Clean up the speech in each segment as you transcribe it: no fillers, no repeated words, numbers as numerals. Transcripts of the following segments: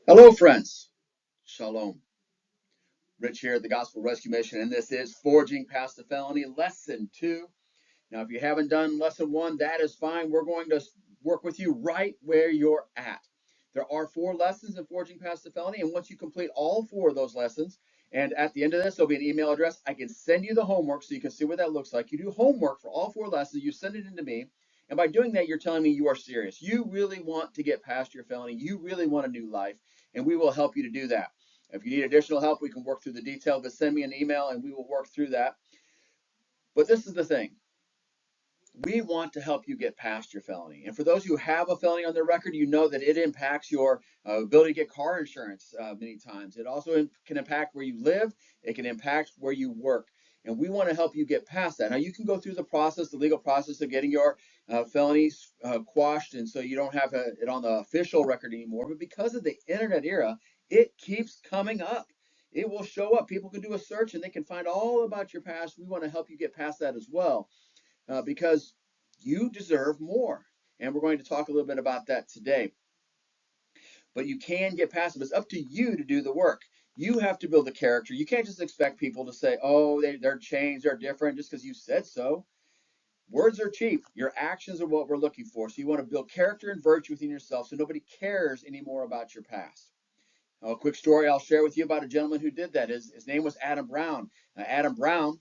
Hello, friends. Shalom. Rich here at the Gospel Rescue Mission, and this is Forging Past the Felony, Lesson 2. Now, if you haven't done Lesson 1, that is fine. We're going to work with you right where you're at. There are 4 lessons in Forging Past the Felony, and once you complete all 4 of those lessons, and at the end of this, there'll be an email address. I can send you the homework so you can see what that looks like. You do homework for all 4 lessons, you send it in to me, and by doing that, you're telling me you are serious. You really want to get past your felony. You really want a new life, and we will help you to do that. If you need additional help, we can work through the detail, but send me an email and we will work through that. But this is the thing. We want to help you get past your felony. And for those who have a felony on their record, you know that it impacts your ability to get car insurance many times. It also can impact where you live. It can impact where you work. And we want to help you get past that. Now, you can go through the process, the legal process of getting your felonies quashed, and so you don't have it on the official record anymore. But because of the internet era, it keeps coming up. It will show up. People can do a search and they can find all about your past. We want to help you get past that as well because you deserve more. And we're going to talk a little bit about that today. But you can get past it. It's up to you to do the work. You have to build a character. You can't just expect people to say, oh, they're changed, they're different, just because you said so. Words are cheap. Your actions are what we're looking for. So you want to build character and virtue within yourself so nobody cares anymore about your past. Now, a quick story I'll share with you about a gentleman who did that. His name was Adam Brown. Adam Brown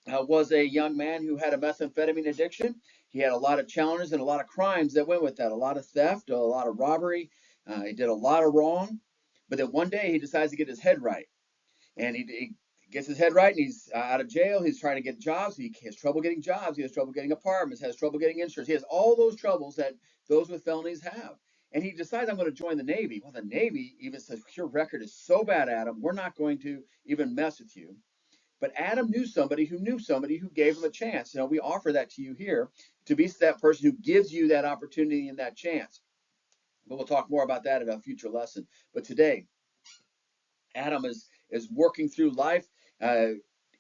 was a young man who had a methamphetamine addiction. He had a lot of challenges and a lot of crimes that went with that, a lot of theft, a lot of robbery. He did a lot of wrong. But then one day he decides to get his head right. And he gets his head right and he's out of jail. He's trying to get jobs. He has trouble getting jobs. He has trouble getting apartments, has trouble getting insurance. He has all those troubles that those with felonies have. And he decides, I'm going to join the Navy. Well, the Navy even says, your record is so bad, Adam, we're not going to even mess with you. But Adam knew somebody who gave him a chance. You know, we offer that to you here to be that person who gives you that opportunity and that chance. But we'll talk more about that in a future lesson. But today, Adam is working through life.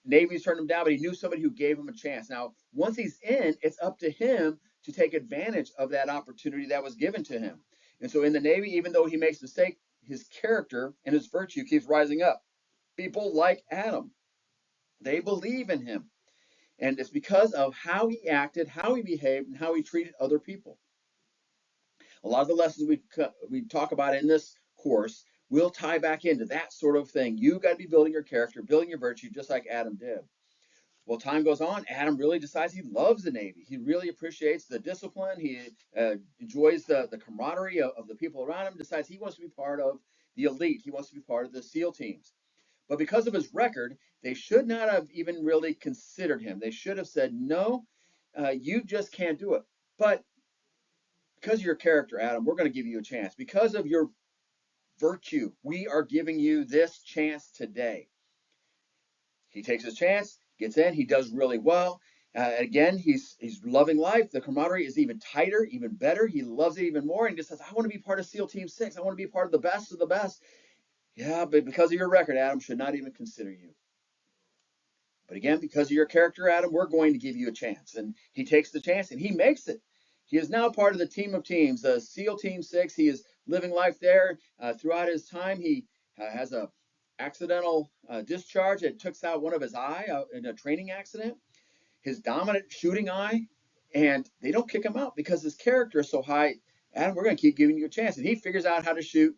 Navy's turned him down, but he knew somebody who gave him a chance. Now, once he's in, it's up to him to take advantage of that opportunity that was given to him. And so in the Navy, even though he makes mistakes, his character and his virtue keeps rising up. People like Adam, they believe in him. And it's because of how he acted, how he behaved, and how he treated other people. A lot of the lessons we talk about in this course will tie back into that sort of thing. You got to be building your character, building your virtue, just like Adam did. Well, time goes on. Adam really decides he loves the Navy. He really appreciates the discipline. He enjoys the camaraderie of the people around him, decides he wants to be part of the elite. He wants to be part of the SEAL teams. But because of his record, they should not have even really considered him. They should have said, no, you just can't do it. But because of your character, Adam, we're going to give you a chance. Because of your virtue, we are giving you this chance today. He takes his chance, gets in, he does really well. Again, he's loving life. The camaraderie is even tighter, even better. He loves it even more. And he just says, I want to be part of SEAL Team 6. I want to be part of the best of the best. Yeah, but because of your record, Adam should not even consider you. But again, because of your character, Adam, we're going to give you a chance. And he takes the chance and he makes it. He is now part of the team of teams, the SEAL Team 6. He is living life there. Throughout his time, he has a accidental discharge that took out one of his eye in a training accident, his dominant shooting eye, and they don't kick him out because his character is so high. Adam, we're going to keep giving you a chance. And he figures out how to shoot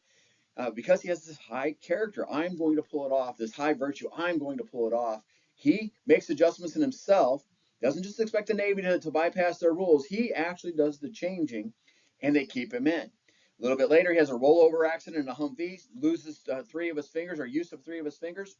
because he has this high character. I'm going to pull it off, this high virtue. I'm going to pull it off. He makes adjustments in himself, doesn't just expect the Navy to bypass their rules. He actually does the changing, and they keep him in. A little bit later, he has a rollover accident in a Humvee, loses 3 of his fingers or use of 3 of his fingers.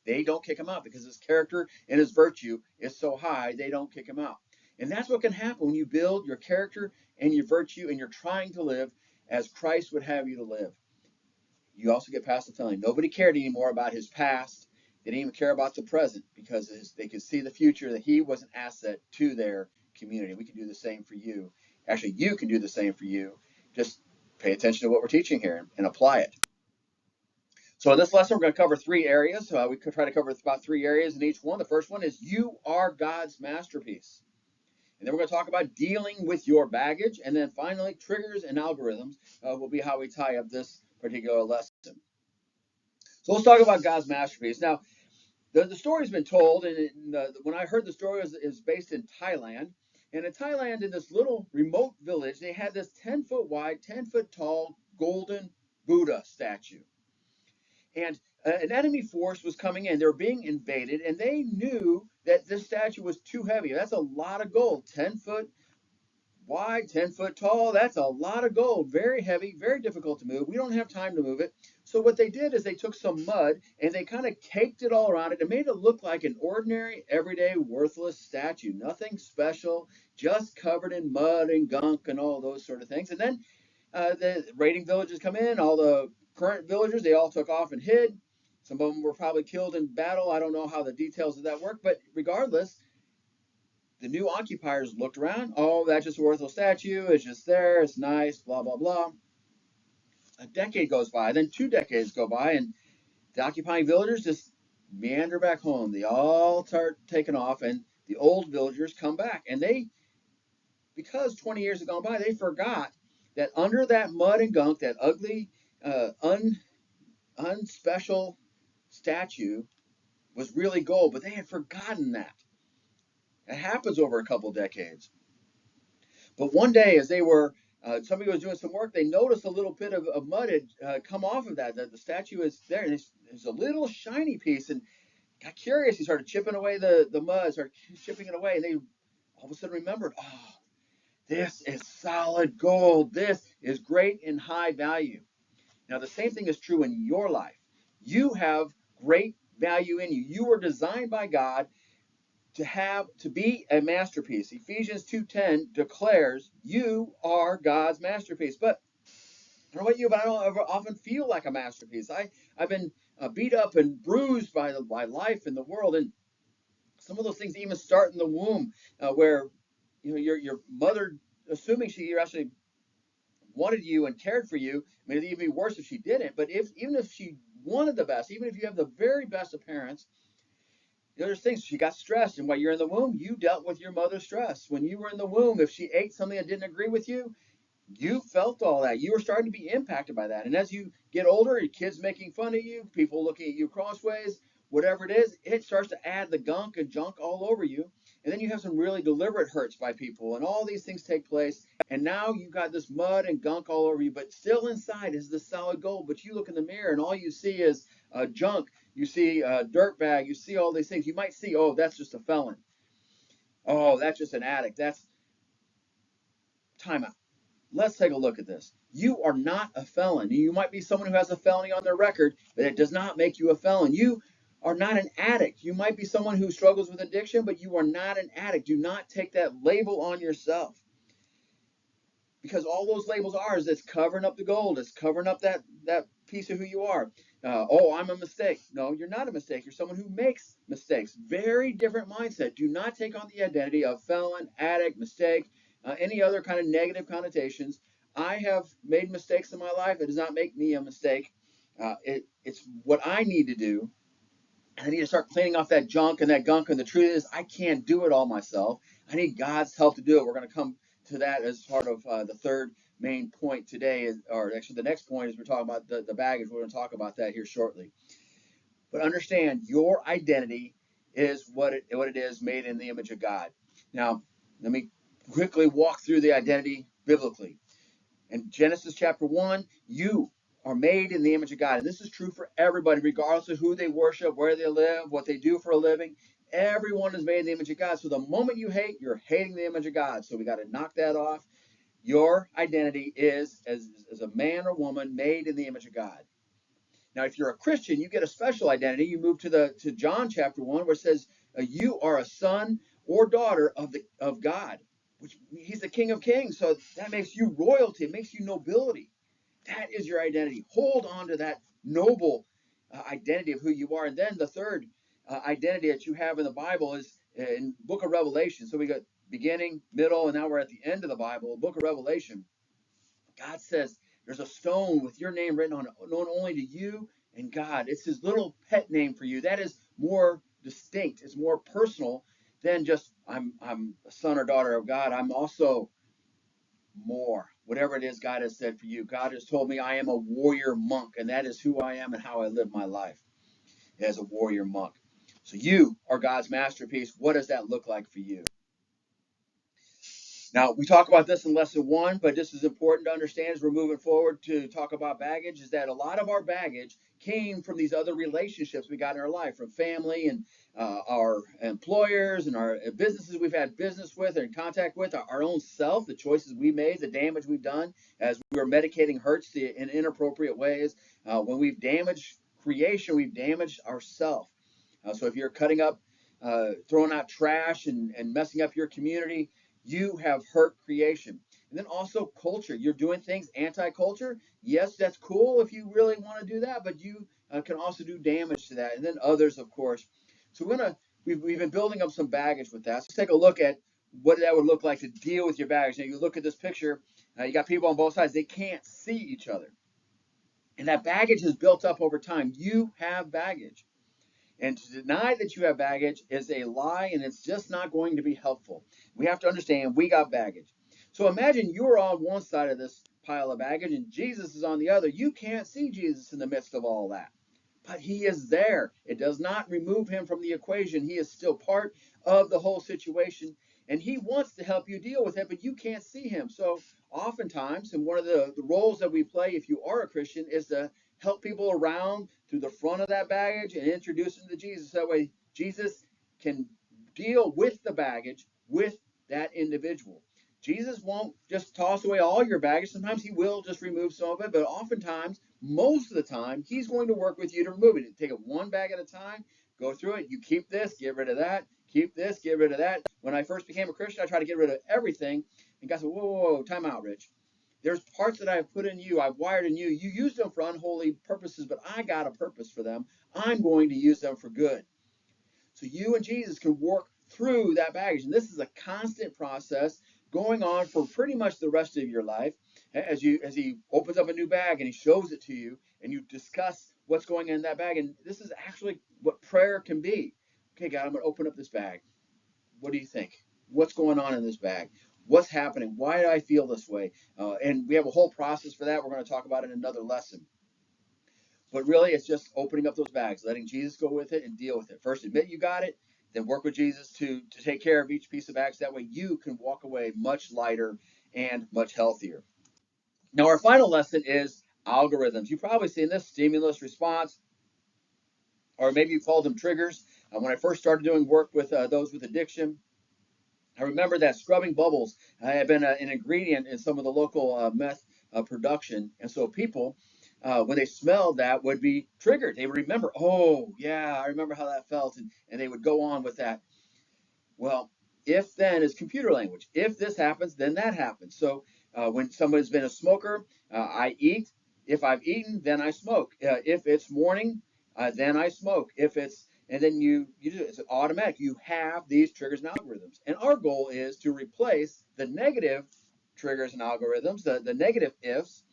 They don't kick him out because his character and his virtue is so high, they don't kick him out. And that's what can happen when you build your character and your virtue and you're trying to live as Christ would have you to live. You also get past the felony. Nobody cared anymore about his past. They didn't even care about the present because they could see the future, that he was an asset to their community. We can do the same for you. Actually, you can do the same for you. Just pay attention to what we're teaching here and apply it. So in this lesson, we're going to cover 3 areas. We could try to cover about 3 areas in each one. The first one is you are God's masterpiece. And then we're going to talk about dealing with your baggage. And then finally, triggers and algorithms will be how we tie up this particular lesson. So let's talk about God's masterpiece. Now, the story's been told, and when I heard the story, is based in Thailand. And in Thailand, in this little remote village, they had this 10-foot wide, 10-foot tall golden Buddha statue. And an enemy force was coming in. They were being invaded, and they knew that this statue was too heavy. That's a lot of gold. 10-foot wide, 10-foot tall. That's a lot of gold. Very heavy, very difficult to move. We don't have time to move it. So what they did is they took some mud and they kind of caked it all around it and made it look like an ordinary, everyday, worthless statue. Nothing special, just covered in mud and gunk and all those sort of things. And then the raiding villagers come in. All the current villagers, they all took off and hid. Some of them were probably killed in battle. I don't know how the details of that work, but regardless, the new occupiers looked around. Oh, that's just a worthless statue. It's just there. It's nice. Blah, blah, blah. A decade goes by. Then 2 decades go by, and the occupying villagers just meander back home. They all start taking off, and the old villagers come back. And they, because 20 years have gone by, they forgot that under that mud and gunk, that ugly, unspecial statue was really gold. But they had forgotten that. It happens over a couple decades. But one day, as they were, somebody was doing some work, they noticed a little bit of mud had come off of that. The statue is there, and it's a little shiny piece. And got curious. He started chipping away the mud, started chipping it away, and they all of a sudden remembered, oh, this is solid gold. This is great in high value. Now, the same thing is true in your life. You have great value in you. You were designed by God to be a masterpiece. Ephesians 2:10 declares you are God's masterpiece. But I don't know about you, but I don't ever often feel like a masterpiece. I've been beat up and bruised by life and the world, and some of those things even start in the womb, where your mother, assuming she actually wanted you and cared for you, I mean, it'd even be worse if she didn't. But even if she wanted the best, even if you have the very best of parents, there's things. She got stressed, and while you're in the womb, you dealt with your mother's stress. When you were in the womb, if she ate something that didn't agree with you, you felt all that. You were starting to be impacted by that. And as you get older, your kids making fun of you, people looking at you crossways, whatever it is, it starts to add the gunk and junk all over you. And then you have some really deliberate hurts by people, and all these things take place. And now you've got this mud and gunk all over you, but still inside is the solid gold. But you look in the mirror, and all you see is junk. You see a dirt bag. You see all these things. You might see, oh, that's just a felon. Oh, that's just an addict. That's timeout. Let's take a look at this. You are not a felon. You might be someone who has a felony on their record, but it does not make you a felon. You are not an addict. You might be someone who struggles with addiction, but you are not an addict. Do not take that label on yourself. Because all those labels are is it's covering up the gold. It's covering up that piece of who you are. Oh, I'm a mistake. No, you're not a mistake. You're someone who makes mistakes. Very different mindset. Do not take on the identity of felon, addict, mistake, any other kind of negative connotations. I have made mistakes in my life. It does not make me a mistake. It's what I need to do. I need to start cleaning off that junk and that gunk. And the truth is, I can't do it all myself. I need God's help to do it. We're going to come to that as part of the third main point today, or actually the next point is we're talking about the baggage. We're going to talk about that here shortly. But understand, your identity is what it is, made in the image of God. Now, let me quickly walk through the identity biblically. In Genesis chapter 1, you are made in the image of God. And this is true for everybody, regardless of who they worship, where they live, what they do for a living. Everyone is made in the image of God. So the moment you hate, you're hating the image of God. So we got to knock that off. Your identity is as a man or woman made in the image of God. Now, if you're a Christian, you get a special identity. You move to John chapter 1, where it says you are a son or daughter of God, which he's the King of Kings. So that makes you royalty. It makes you nobility. That is your identity. Hold on to that noble identity of who you are. And then the third identity that you have in the Bible is in book of Revelation. So we got beginning, middle, and now we're at the end of the Bible, book of Revelation. God says there's a stone with your name written on it, known only to you and God. It's his little pet name for you. That is more distinct. It's more personal than just I'm a son or daughter of God. I'm also more. whatever it is God has said for you. God has told me I am a warrior monk, and that is who I am and how I live my life as a warrior monk. So you are God's masterpiece. What does that look like for you? Now, we talk about this in lesson 1, but this is important to understand as we're moving forward to talk about baggage, is that a lot of our baggage came from these other relationships we got in our life, from family and our employers and our businesses we've had business with or in contact with, our own self, the choices we made, the damage we've done as we were medicating hurts in inappropriate ways. When we've damaged creation, we've damaged ourselves. So if you're cutting up, throwing out trash and messing up your community, you have hurt creation. And then also culture. You're doing things anti-culture. Yes, that's cool if you really want to do that, but you can also do damage to that. And then others, of course. So we've been building up some baggage with that. So let's take a look at what that would look like to deal with your baggage. Now you look at this picture. You got people on both sides. They can't see each other, and that baggage is built up over time. You have baggage. And to deny that you have baggage is a lie, and it's just not going to be helpful. We have to understand we got baggage. So imagine you're on one side of this pile of baggage and Jesus is on the other. You can't see Jesus in the midst of all that, but he is there. It does not remove him from the equation. He is still part of the whole situation, and he wants to help you deal with it, but you can't see him. So oftentimes, and one of the roles that we play if you are a Christian is to help people around through the front of that baggage and introduce them to Jesus. That way Jesus can deal with the baggage with that individual. Jesus won't just toss away all your baggage. Sometimes he will just remove some of it, but oftentimes, most of the time, he's going to work with you to remove it. Take it one bag at a time, go through it. You keep this, get rid of that. Keep this, get rid of that. When I first became a Christian, I tried to get rid of everything. And God said, whoa, whoa, whoa, time out, Rich. There's parts that I've put in you, I've wired in you. You use them for unholy purposes, but I got a purpose for them. I'm going to use them for good. So you and Jesus can work through that baggage. And this is a constant process going on for pretty much the rest of your life. As he opens up a new bag and he shows it to you and you discuss what's going in that bag. And this is actually what prayer can be. Okay, God, I'm going to open up this bag. What do you think? What's going on in this bag? What's happening? Why do I feel this way? And we have a whole process for that. We're going to talk about it in another lesson. But really, it's just opening up those bags, letting Jesus go with it and deal with it. First, admit you got it, then work with Jesus to take care of each piece of bags. That way, you can walk away much lighter and much healthier. Now, our final lesson is algorithms. You've probably seen this: stimulus response, or maybe you called them triggers. When I first started doing work with those with addiction, I remember that scrubbing bubbles had been an ingredient in some of the local meth production. And so people, when they smelled that, would be triggered. They would remember, oh, yeah, I remember how that felt. And they would go on with that. Well, if then is computer language. If this happens, then that happens. So when someone's been a smoker, I eat. If I've eaten, then I smoke. If it's morning, then I smoke. If it's and then you do it's automatic. You have these triggers and algorithms, and our goal is to replace the negative triggers and algorithms, the negative ifs,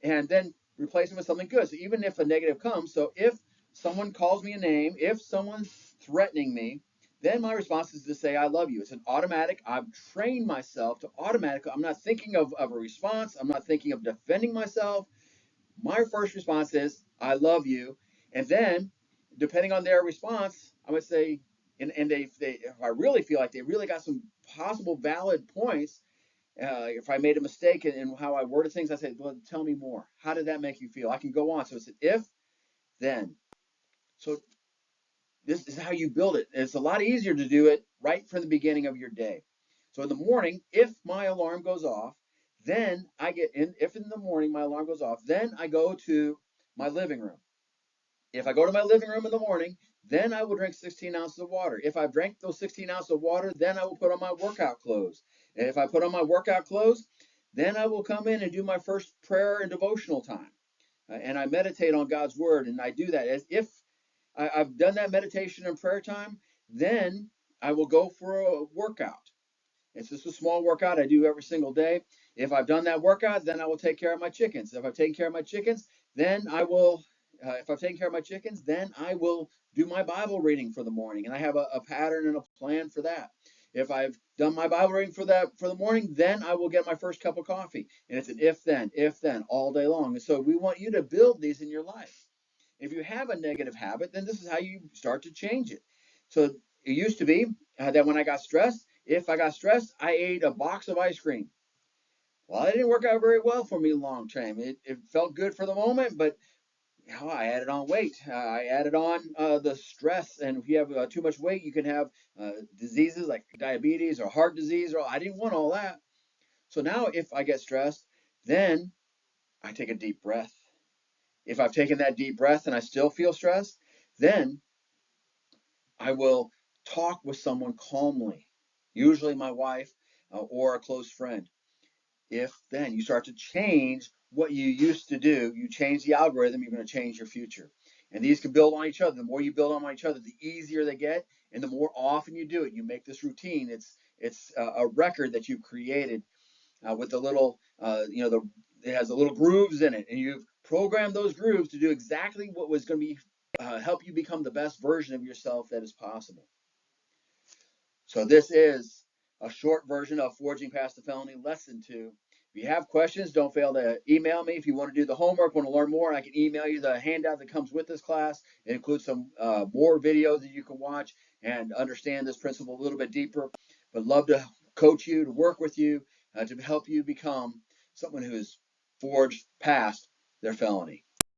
and then replace them with something good. So even if a negative comes, so if someone calls me a name, if someone's threatening me, then my response is to say, I love you. It's an automatic. I've trained myself to automatically, I'm not thinking of a response. I'm not thinking of defending myself. My first response is, I love you. And then, depending on their response, I would say, and if I really feel like they really got some possible valid points, if I made a mistake in how I worded things, I say, well, tell me more. How did that make you feel? I can go on. So it's an if, then. So this is how you build it. It's a lot easier to do it right from the beginning of your day. So in the morning, if my alarm goes off, then I get in. If in the morning my alarm goes off, then I go to my living room. If I go to my living room in the morning, then I will drink 16 ounces of water. If I've drank those 16 ounces of water, then I will put on my workout clothes. And if I put on my workout clothes, then I will come in and do my first prayer and devotional time. And I meditate on God's word. And I do that as if I've done that meditation and prayer time, then I will go for a workout. It's just a small workout I do every single day. If I've done that workout, then I will take care of my chickens. If I've taken care of my chickens, then I will, if I've taken care of my chickens, then I will do my Bible reading for the morning. And I have a pattern and a plan for that. If I've done my Bible reading for the morning, then I will get my first cup of coffee. And it's an if then all day long. And so we want you to build these in your life. If you have a negative habit, then this is how you start to change it. So it used to be that when I got stressed, if I got stressed, I ate a box of ice cream. Well, it didn't work out very well for me long term. It felt good for the moment, but I added on weight. I added on the stress, and if you have too much weight, you can have diseases like diabetes or heart disease. Or I didn't want all that. So now, if I get stressed, then I take a deep breath. If I've taken that deep breath and I still feel stressed, then I will talk with someone calmly, usually my wife or a close friend. If then you start to change what you used to do, you change the algorithm, you're going to change your future. And these can build on each other. The more you build on each other, the easier they get, and the more often you do it. You make this routine. It's a record that you've created with the little, it has the little grooves in it, and you've programmed those grooves to do exactly what was going to be help you become the best version of yourself that is possible. So this is a short version of Forging Past the Felony Lesson 2. If you have questions, don't fail to email me. If you want to do the homework, want to learn more, I can email you the handout that comes with this class. It includes some more videos that you can watch and understand this principle a little bit deeper. But love to coach you, to work with you, to help you become someone who is forged past their felony.